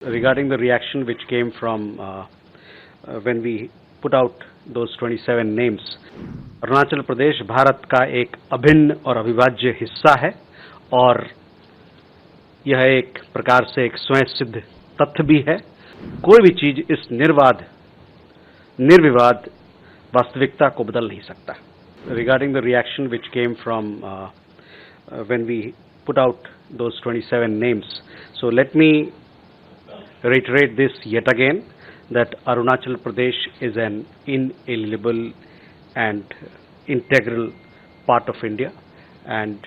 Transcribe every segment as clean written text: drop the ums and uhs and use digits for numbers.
Regarding the reaction which came from when we put out those 27 names, Arunachal Pradesh Bharat का एक अभिन्न और अविभाज्य हिस्सा है और यह एक प्रकार से एक स्वयं सिद्ध तथ्य भी है। कोई भी चीज इस निर्विवाद वास्तविकता को बदल नहीं सकता। Regarding the reaction which came from when we put out those 27 names, so let me reiterate this yet again, that Arunachal Pradesh is an inalienable and integral part of India, and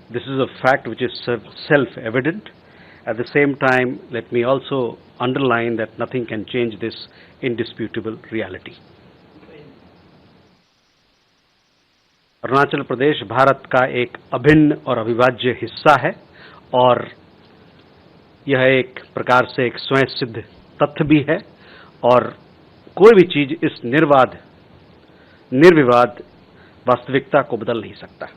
this is a fact which is self-evident. At the same time, let me also underline that nothing can change this indisputable reality. Arunachal Pradesh Bharat का एक अभिन्न और अविभाज्य हिस्सा है और यह एक प्रकार से एक स्वयं सिद्ध तथ्य भी है और कोई भी चीज इस निर्विवाद वास्तविकता को बदल नहीं सकता।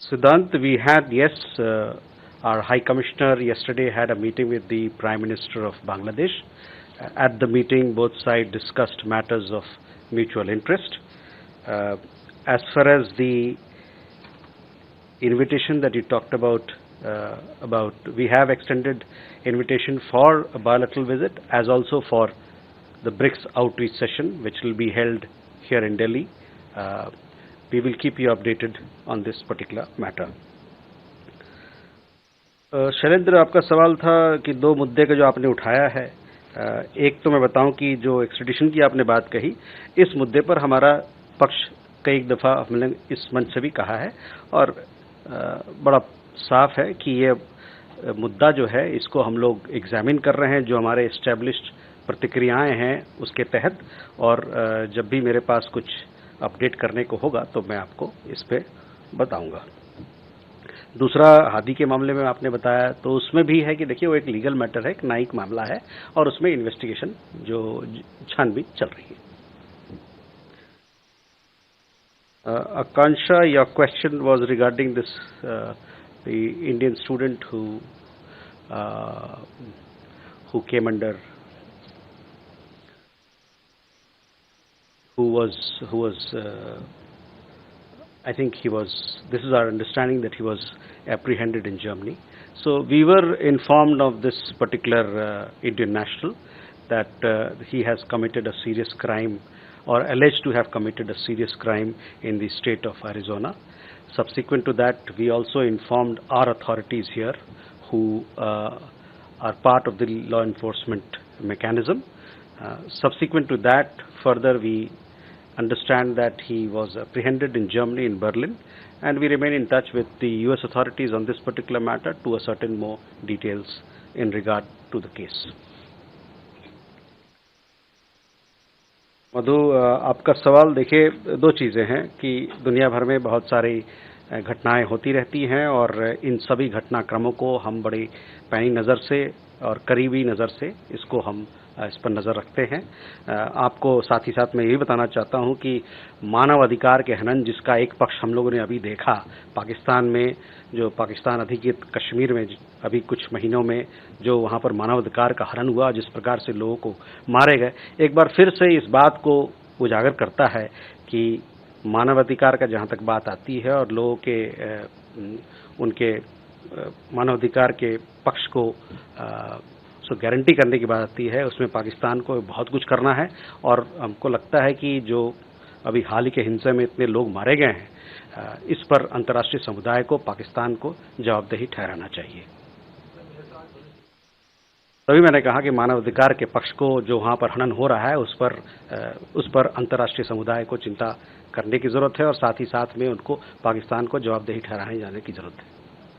Siddhant, we had, yes, our High Commissioner yesterday had a meeting with the Prime Minister of Bangladesh. At the meeting, both sides discussed matters of mutual interest. As far as the invitation that you talked about, we have extended invitation for a bilateral visit as also for the BRICS outreach session which will be held here in Delhi. We will keep you updated on this particular matter. Shailendra, आपका सवाल था कि दो मुद्दे का जो आपने उठाया है, एक तो मैं बताऊं कि जो एक्सट्रेडिशन की आपने बात कही, इस मुद्दे पर हमारा पक्ष कई दफ़ा हमने इस मंच से भी कहा है और बड़ा साफ है कि ये मुद्दा जो है इसको हम लोग एग्जामिन कर रहे हैं जो हमारे एस्टेब्लिश्ड प्रतिक्रियाएं हैं उसके तहत, और जब भी मेरे पास कुछ अपडेट करने को होगा तो मैं आपको इस पे बताऊंगा। दूसरा, हादी के मामले में आपने बताया तो उसमें भी है कि देखिए वो एक लीगल मैटर है, एक न्यायिक मामला है और उसमें इन्वेस्टिगेशन जो छानबीन चल रही है। Akansha, your question was regarding this the Indian student who came under, who was I think he was, this is our understanding that he was apprehended in Germany. So we were informed of this particular Indian national that he has committed a serious crime or alleged to have committed a serious crime in the state of Arizona. Subsequent to that, we also informed our authorities here who are part of the law enforcement mechanism. Subsequent to that, further we understand that he was apprehended in Germany, in Berlin, and we remain in touch with the US authorities on this particular matter to ascertain more details in regard to the case. मधु, आपका सवाल, देखिए दो चीज़ें हैं कि दुनिया भर में बहुत सारी घटनाएं होती रहती हैं और इन सभी घटनाक्रमों को हम बड़ी पैनी नज़र से और करीबी नज़र से इसको हम इस पर नज़र रखते हैं। आपको साथ ही साथ मैं ये बताना चाहता हूं कि मानव अधिकार के हनन जिसका एक पक्ष हम लोगों ने अभी देखा पाकिस्तान में, जो पाकिस्तान अधिकृत कश्मीर में अभी कुछ महीनों में जो वहां पर मानव अधिकार का हनन हुआ, जिस प्रकार से लोगों को मारे गए, एक बार फिर से इस बात को उजागर करता है कि मानव अधिकार का जहां तक बात आती है और लोगों के उनके मानव अधिकार के पक्ष को सो गारंटी करने की बात आती है, उसमें पाकिस्तान को बहुत कुछ करना है और हमको लगता है कि जो अभी हाल ही के हिंसा में इतने लोग मारे गए हैं, इस पर अंतर्राष्ट्रीय समुदाय को, पाकिस्तान को जवाबदेही ठहराना चाहिए। तभी मैंने कहा कि मानव अधिकार के पक्ष को जो वहां पर हनन हो रहा है उस पर अंतर्राष्ट्रीय समुदाय को चिंता करने की जरूरत है और साथ ही साथ में उनको पाकिस्तान को जवाबदेही ठहराने जाने की जरूरत है।